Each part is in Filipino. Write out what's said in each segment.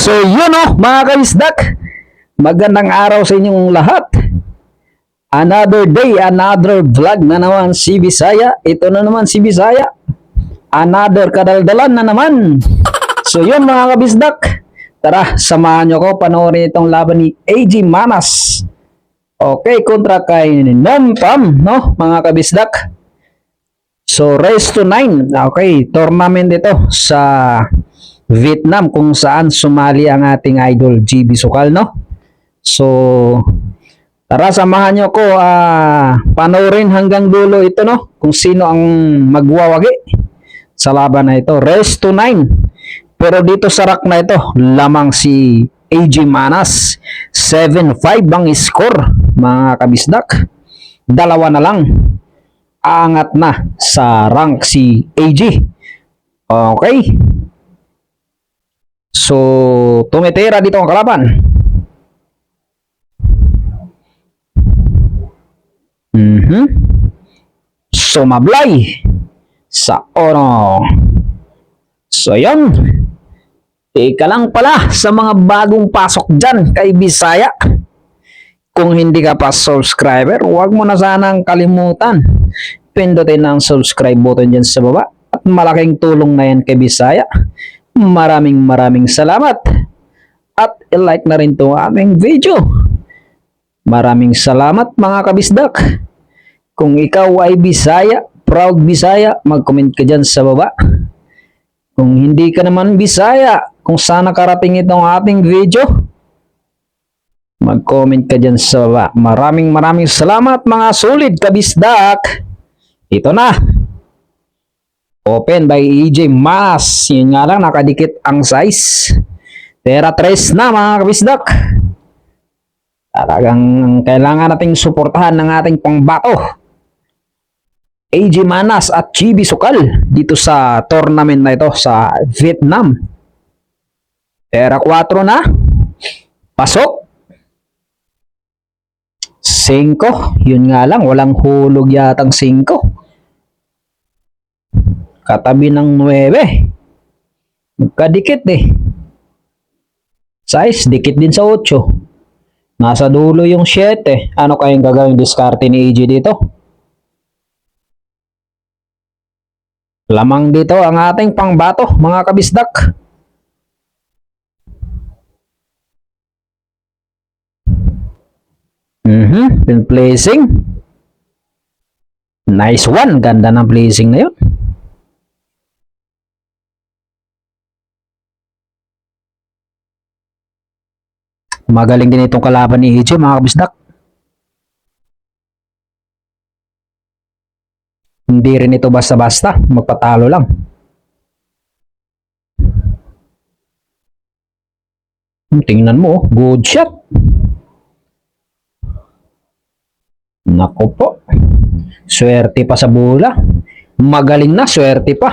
So yun mga kaisdak, magandang araw sa inyong lahat. Another day, another vlog na naman si Bisaya. Ito na naman si Bisaya. Another kadaldalan na naman. So yun mga kabisdak, tara samahan nyo ko panoorin itong laban ni AJ Manas. Okay, kontra kay Nompam, no mga kabisdak. So race to 9. Okay, tournament ito sa Vietnam kung saan sumali ang ating idol GB Sukal, no? So tara samahan nyo ko panoorin hanggang dulo ito, no? Kung sino ang magwawagi sa laban na ito. Race to 9. Pero dito sa rack na ito, lamang si AJ Manas. 7-5 ang score, mga kabisdak. Dalawa na lang. Angat na sa rank si AJ. Okay. So, tumitira dito ang kalaban. Sumablay sa ono. So, yun. Ika lang pala sa mga bagong pasok dyan kay Bisaya. Kung hindi ka pa subscriber, huwag mo na sanang kalimutan. Pindutin ang subscribe button dyan sa baba. At malaking tulong na yan kay Bisaya. Maraming salamat. At i-like na rin itong aming video. Maraming salamat mga kabisdak. Kung ikaw ay Bisaya, proud Bisaya, mag-comment ka dyan sa baba. Kung hindi ka naman Bisaya, kung saan nakarating itong ating video, mag-comment ka dyan sa baba. Maraming salamat mga solid kabisdak. Ito na. Open by AJ Manas. Yun nga lang, nakadikit ang size. Tera 3 na mga kabisdak. Talagang kailangan nating suportahan ng ating pangbato. AJ Manas at GB Sukal dito sa tournament na ito sa Vietnam. Tera 4 na. Pasok. 5. Yun nga lang, walang hulog yatang 5. Katabi ng 9. Magkadikit eh. Size, dikit din sa 8. Nasa dulo yung 7. Ano kayang gagawin diskarte ni AJ dito? Lamang dito ang ating pangbato, mga kabisdak. Pin placing. Nice one. Ganda ng placing na yun. Magaling din itong kalaban ni AJ, mga kabisdak. Hindi rin ito basta-basta. Magpatalo lang. Tingnan mo, good shot. Nako po. Swerte pa sa bola. Magaling na, swerte pa.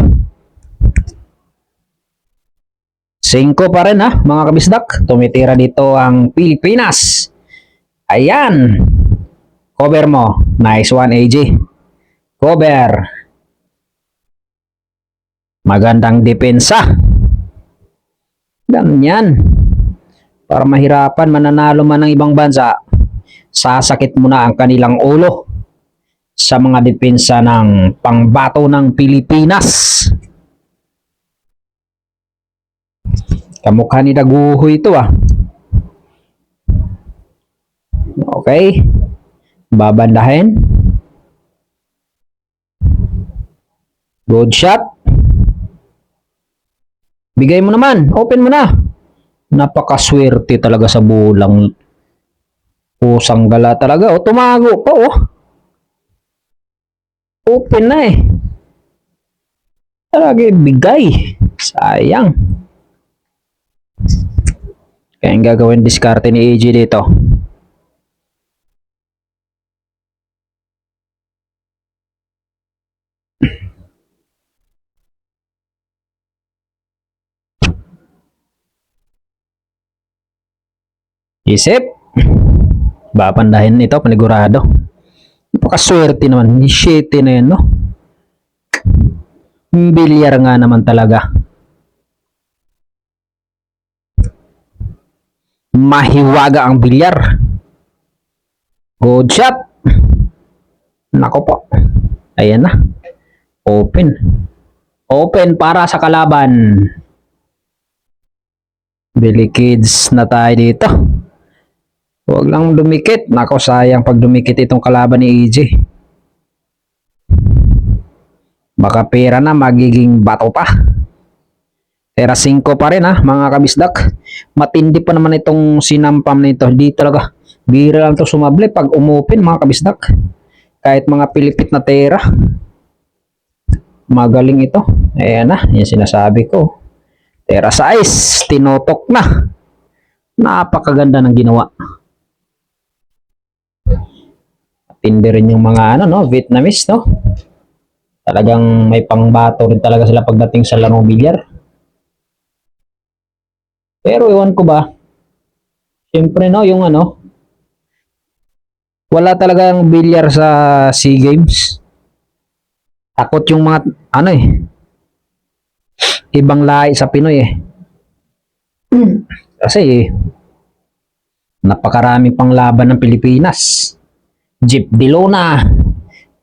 5 pa rin mga kabisdak. Tumitira dito ang Pilipinas. Ayan. Cover mo. Nice one, AJ. Cover. Magandang depensa. Ganyan. Para mahirapan mananalo man ng ibang bansa, sasakit mo na ang kanilang ulo sa mga depensa ng pangbato ng Pilipinas. Kamukha ni Daguho ito Okay. Babandahin. Good shot. Bigay mo naman. Open mo na. Napakaswerte talaga sa bulang. Pusang gala talaga. Tumago pa Open na Talaga bigay. Sayang. Kaya ang gagawin diskarte ni AJ dito. Isip. Bapandahin ito, panigurado. Napakaswerte naman. 7 na yan, no? Bilyar nga naman talaga. Mahiwaga ang bilyar. Good shot. Nako po. Ayan na. Open. Open para sa kalaban. Billy Kids na tayo dito. Huwag lang dumikit. Nako, sayang pag dumikit itong kalaban ni EJ. Baka pera na magiging bato pa. Pera 5 pa rin mga kabisdak. Matindi pa naman itong sinampam nito. Hindi talaga. Bira lang ito sumable pag umopen mga kabisdak. Kahit mga pilipit na tera. Magaling ito. Ayan na. Yan sinasabi ko. Tera size. Tinotok na. Napakaganda ng ginawa. Matindi rin yung mga Vietnamese, no? Talagang may pangbato rin talaga sila pagdating sa larong bilyar. Pero iwan ko ba, siyempre yung wala talagang bilyar sa SEA Games. Takot yung mga, ibang lahi sa Pinoy Kasi, napakarami pang laban ng Pilipinas. Jeep Dilona,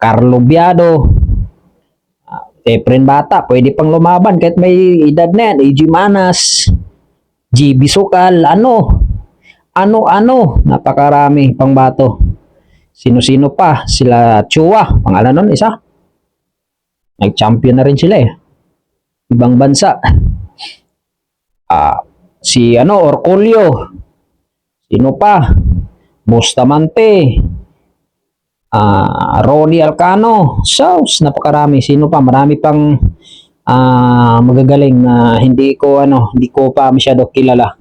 Carlo Biado, Efren Bata, pwede pang lumaban kahit may edad na yan. AG Manas, GB Sukal, napakarami pang bato. Sino-sino pa, sila Chua, pangalan nun isa. Nag-champion na rin sila ibang bansa. Si Orcolio, sino pa, Bustamante, Ronnie Alcano, Saus, napakarami. Sino pa? Marami pang magagaling na hindi ko pa masyado kilala.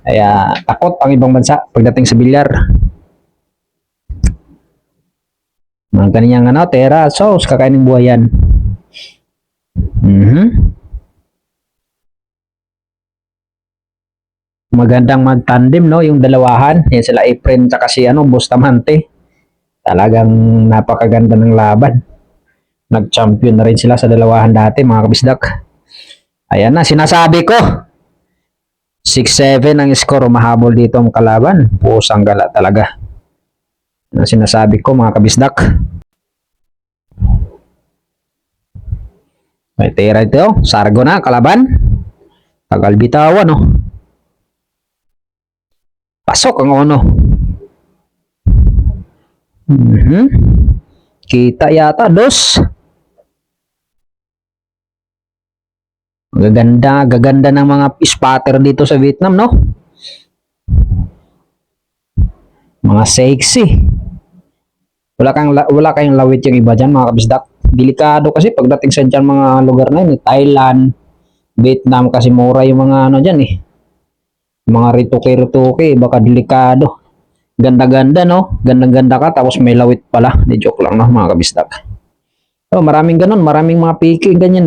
Kaya takot ang ibang bansa pagdating sa bilyar. Mga kanyang tera, Saus, kakainin buhay yan. Magandang mag-tandem yung dalawahan. Yan sila Efren at si Bustamante. Talagang napakaganda ng laban. Nag-champion na rin sila sa dalawahan dati mga kabisdak. Ayan na, sinasabi ko. 6-7 ang score. Mahabol dito ang kalaban. Pusang gala talaga. Ang sinasabi ko mga kabisdak. May tira ito. Sargo na kalaban. Tagal bitawan Pasok ang Kita yata, dos. Gaganda ng mga spatter dito sa Vietnam, no? Mga sexy. Wala kayong lawit yung iba dyan, mga kabisdak. Delikado kasi pagdating sa dyan mga lugar na yun, Thailand, Vietnam, kasi mura yung mga dyan Mga rituke-rituke, baka delikado. Ganda-ganda, no? Ganda-ganda ka, tapos may lawit pala. Di joke lang, no, mga kabisdak. Maraming ganun, maraming mga piki, ganyan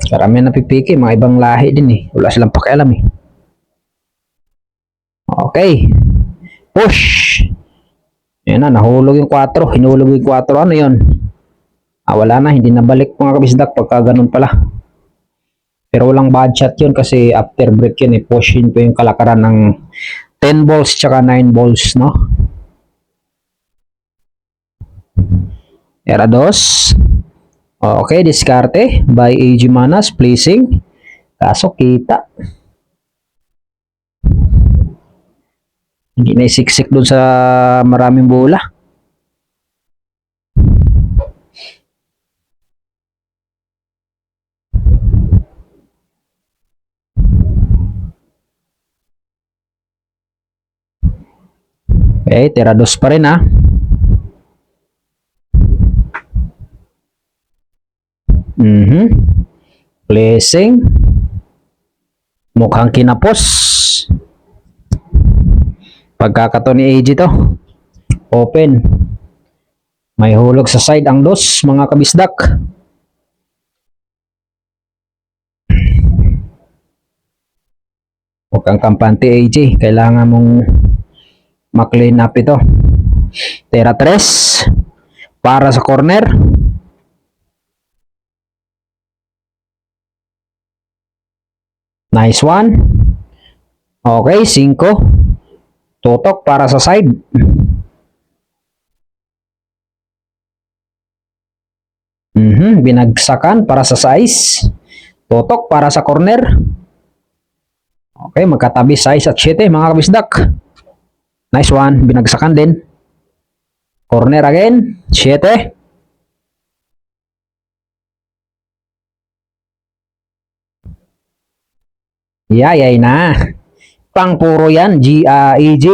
Karamihan na pipiki, mga ibang lahi din Wala silang pakialam Okay. Push! Yan na, nahulog yung 4. Hinulog yung 4. Ano yun? Wala na, hindi nabalik mga kabisdak pagka ganun pala. Pero walang bad shot yun kasi after break yun Pushin ko yung kalakaran ng 10 balls tsaka 9 balls, no? Era 2. Okay, diskarte by AG Manas, placing. Kaso kita. Hindi na isiksik dun sa maraming bola. Okay, tira 2 pa rin Placing. Mukhang kinapos. Pagkakato ni AG to. Open. May hulog sa side ang 2 mga kabisdak. Huwag kang kampante AG. Kailangan mong ma-clean up ito. Tera 3 para sa corner. Nice one. Okay, 5. Tutok para sa side. Binagsakan para sa size. Tutok para sa corner. Okay, magkatabi size at 7 mga kabisdak. Nice one. Binagsakan din. Corner again. 7. Yay na. Pang puro yan. EG.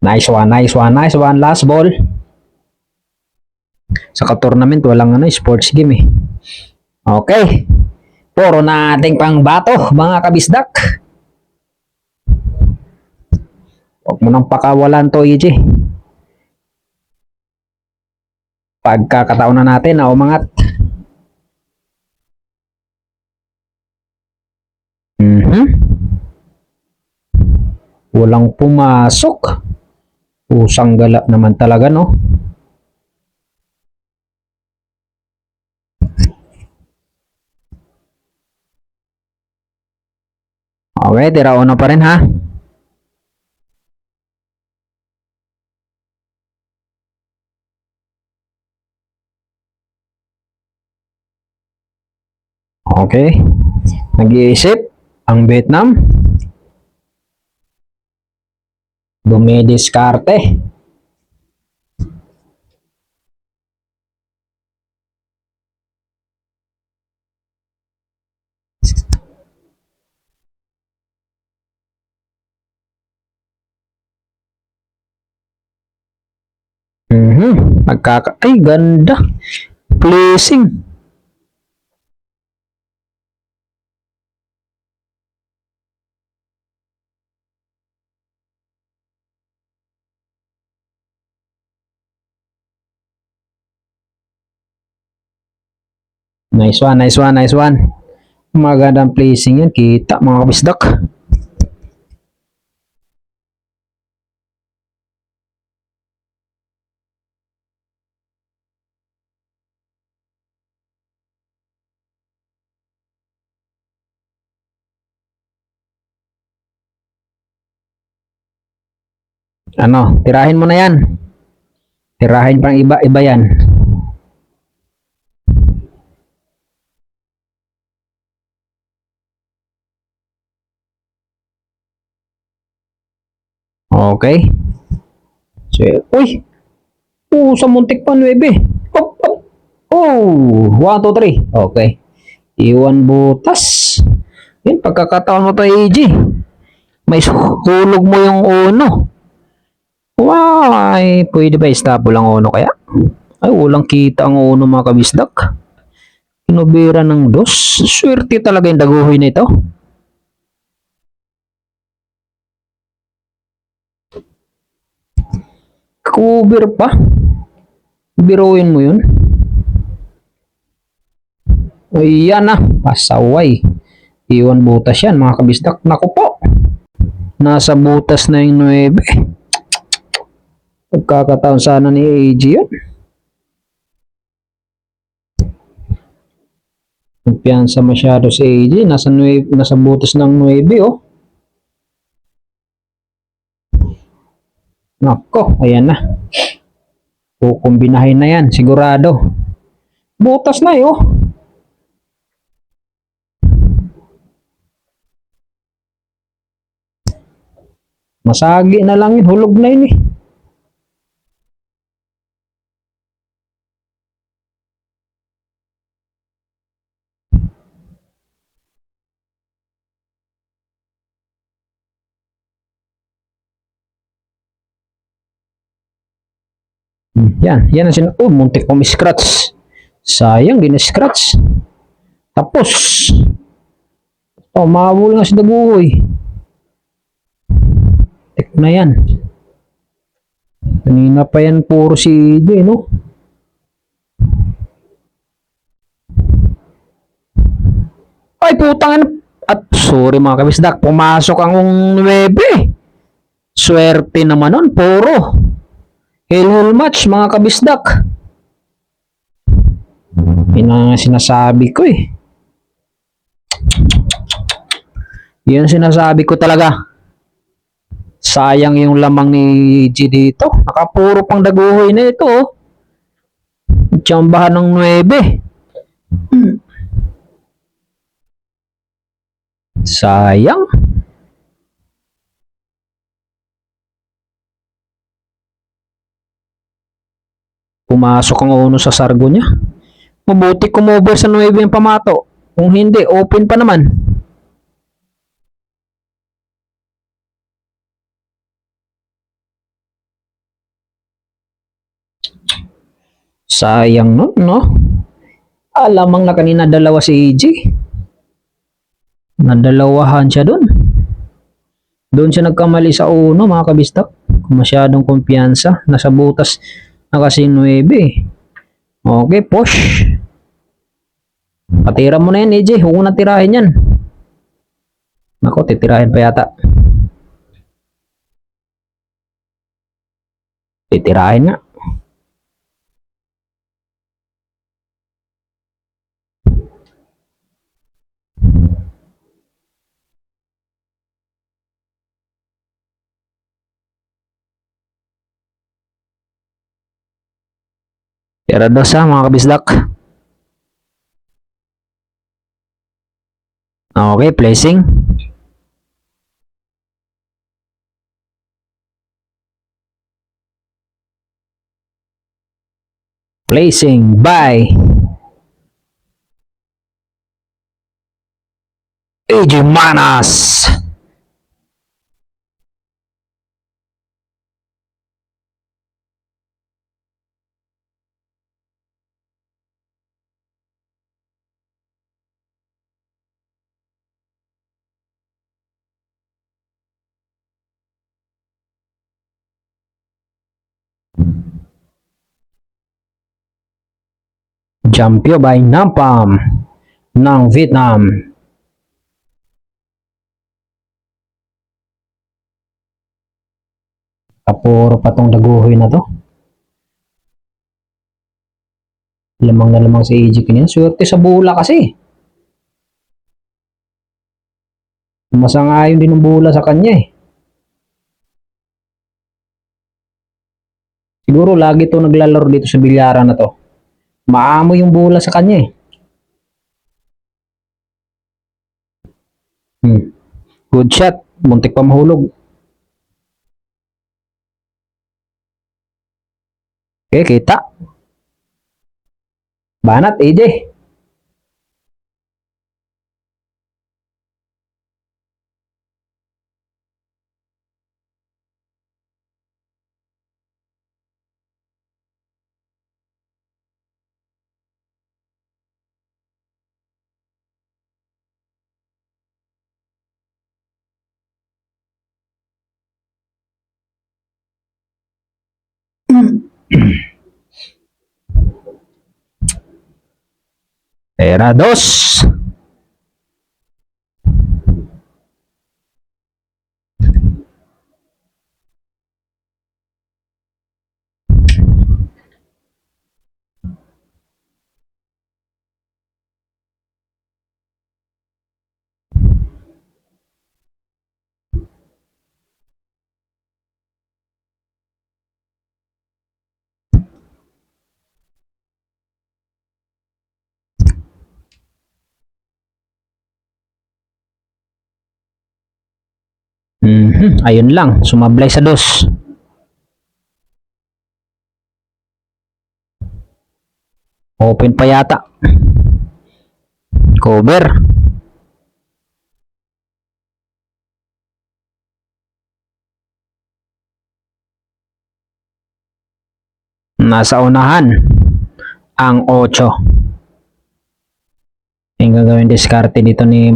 Nice one, nice one, nice one. Last ball. Sa ka-tournament, walang sports game eh. Okay. Puro nating pang bato, mga kabisdak. Huwag mo nang pakawalan to, EG. Pagkakataon na natin na umangat. Walang pumasok. Pusang gala naman talaga, no? Okay, tira una pa rin ha. Okay. Nag-iisip ang Vietnam. Dumidiskarte. Ay, ganda. Placing. Nice one, nice one, nice one. Magandang placing yan. Kita mga kabisdak. Ano, tirahin mo na yan. Tirahin pang iba-iba yan. Okay. So, uy! Sa muntik pa 9. Oh, oh. Oh, 1, 2, 3. Okay. Iwan butas. Yan, pagkakataon mo to, AG. May hulog mo yung uno. Why? Pwede ba istabo lang uno kaya? Ay, walang kita ang uno mga kabisdak. Kinubira ng dos. Swerte talaga yung daguhoy na ito. Cover pa. Biruin mo yun. Ayan na. Pasaway. Iwan butas yan mga kabisdak. Naku po. Nasa butas na yung 9. Pagkakataon sana ni AG yun. Kumpiyansa masyado si AG. Nasa butas ng 9 oh. Nako, ayan na. Kukumbinahin na yan, sigurado. Butas na oh. Masagi na lang yun, hulog na yun eh. Yan ang muntik kong scratch. Sayang, din-scratch. Tapos. Mawul nga si daguhoy. Tek na yan. Kanina pa yan puro si AJ, no? Ay, putang. At sorry mga kabisdak, pumasok ang 9. Swerte naman nun, puro. Hell match mga kabisdak. Yun ang sinasabi ko eh. Yun ang sinasabi ko talaga. Sayang yung lamang ni G dito. Nakapuro pang daguhoy na ito oh. Tsambahan ng 9. Sayang. Pumasok ang uno sa sargo niya. Mabuti kumover sa 9 yung pamato. Kung hindi, open pa naman. Sayang nun, no? Alamang na kanina dalawa si EG. Nadalawahan siya dun. Doon siya nagkamali sa uno, mga kabistak. Masyadong kumpiyansa. Nasa butas na kasi 9. Okay, push. Patira mo na yan, EG. Huwag mo na tirahin yan. Ako, titirahin pa yata. Titirahin nga. Tira dos ha, mga kabisdak. Okay, placing. Placing by EG Manas. Jampyo by Nampam ng Vietnam. Kapuro pa tong daguhoy na to. Lamang na lamang si EG kanina. Swerte sa bola kasi. Masangayon din ng bola sa kanya eh. Siguro lagi to naglalaro dito sa bilyaran na to. Maamoy yung bola sa kanya eh. Good shot. Muntik pa mahulog. Okay, kita. Banat, EJ. Era dos. Ayun lang, sumablay sa dos. Open pa yata. Cover. Nasa unahan ang 8. Yung gagawin diskarte dito ni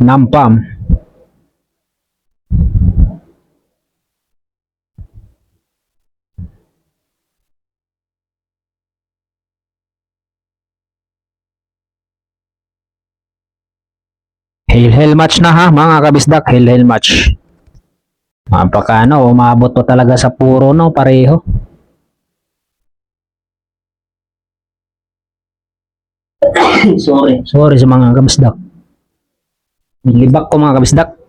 Nampam. Hail match na ha mga kabisdak, hail match. Mapakano, umabot to talaga sa puro no, pareho. Sorry sa mga kabisdak. Libak ko mga kabisdak.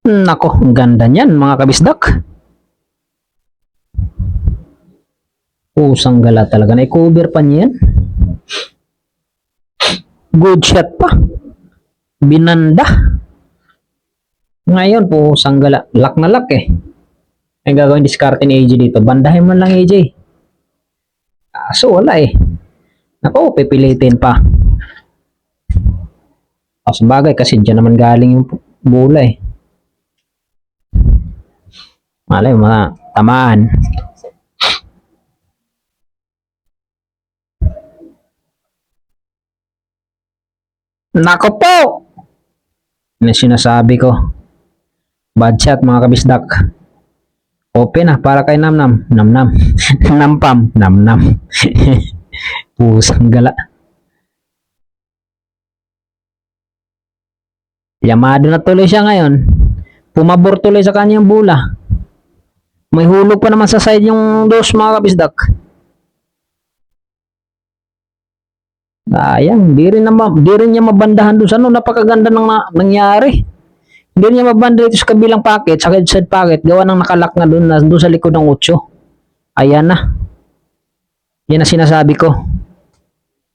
Nako, ang ganda niyan mga kabisdak. Pusang gala talaga. Na-cover pa niyan. Good shot pa. Binanda. Ngayon, pusang gala. Lock na lock eh. Ang gagawin diskarte ni AJ dito. Bandahin mo lang AJ. So wala eh. Nako, pipilitin pa. Sabagay kasi dyan naman galing yung bola eh. Malay, mga tamaan. Nako po! Ano sinasabi ko? Bad shot mga kabisdak. Open na para kay Namnam. Namnam. Nampam. Namnam. Pusang gala. Yamado na tuloy siya ngayon. Pumabor tuloy sa kanyang bola. May hulog pa naman sa side yung dos mga kabisdak. Sayang, di rin niya mabandahan doon sa ano, napakaganda ng nangyari. Hindi niya mabanda dito sa kabilang packet, sa side packet, gawa ng nakalak na doon sa likod ng 8. Ayan na. Yan ang sinasabi ko.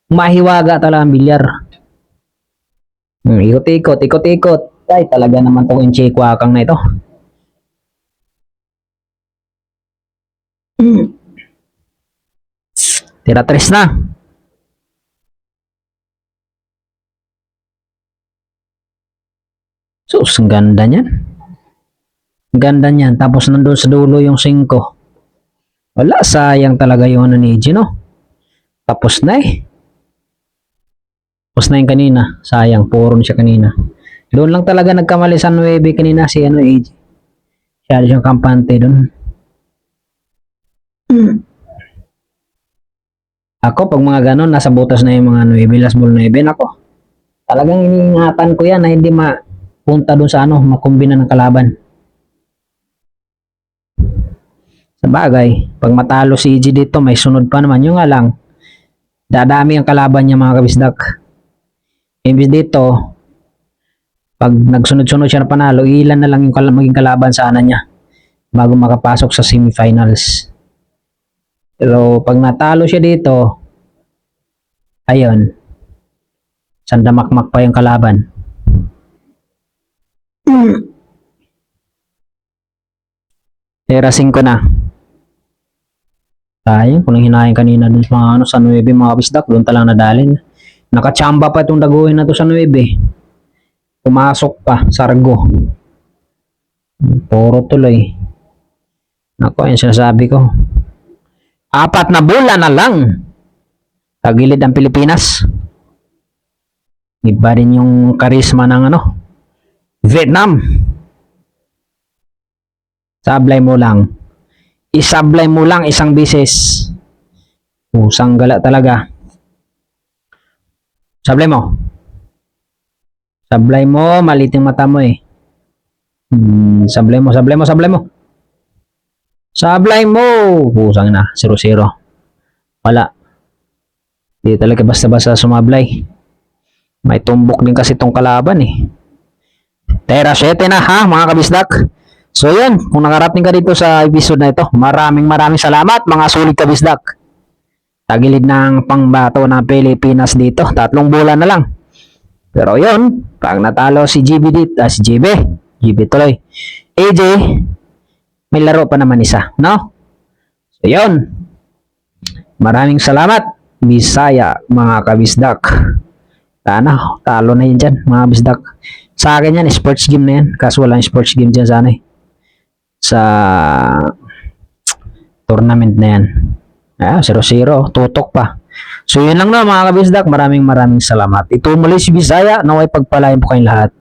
Mahiwaga talaga ang bilyar. Ikot-ikot. Ay, talaga naman itong inchikwakang na ito. Tira 3 na. Sus, ang ganda niyan. Ang ganda niyan. Tapos nandun sa dulo yung 5. Wala, sayang talaga yung ano ni AJ, no? Tapos na eh. Tapos na yung kanina. Sayang, puro siya kanina. Doon lang talaga nagkamali sa 9 kanina si ano AJ. Siya yung kampante doon. Ako, pag mga ganon, nasa butas na yung mga 9, last ball 9, ako. Talagang iniingatan ko yan na hindi punta doon sa ano, makumbina ng kalaban. Sa bagay, pag matalo si EG dito, may sunod pa naman. Yung nga lang, dadami ang kalaban niya mga kabisdak. Imbis dito, pag nagsunod-sunod siya na panalo, ilan na lang yung maging kalaban sa ana niya bago makapasok sa semifinals. Pero pag natalo siya dito, ayun, sandamakmak pa yung kalaban. Tera 5 na. Sayang, kung hinahin kanina dun sa mga sa 9 mga bisdak, doon talang nadalin. Nakachamba pa itong daguhin na to sa 9. Pumasok pa, sargo. Puro tuloy. Nako, yung sinasabi ko. 4 na bola na lang. Tagilid ang Pilipinas. Iba rin yung karisma ng ano, Vietnam. Sablay mo lang. Isablay mo lang isang bisis. Pusang gala talaga. Sablay mo. Sablay mo, maliit yung mata mo eh. Sablay mo. Sablay mo. Pusang na, 0-0. Wala. Hindi talaga basta-basta sumablay. May tumbok din kasi tong kalaban eh. Tera 7 na ha mga kabisdak. So yun, kung nakarating ka dito sa episode na ito, maraming salamat mga sulit kabisdak. Tagilid ng pangbato ng Pilipinas dito, 3 bola na lang. Pero yun, pag natalo si GB dito, si GB tuloy. AJ, may laro pa naman isa, no? So yun, maraming salamat Bisaya mga kabisdak. Sana, talo na yun dyan mga kabisdak. Sa akin yan, sports game na yan. Kaso walang sports game dyan sana eh. Sa tournament na yan. 0-0, tutok pa. So yun lang na mga kabisdak. Maraming salamat. Ito muli si Bisaya. Naway pagpalain po kayong lahat.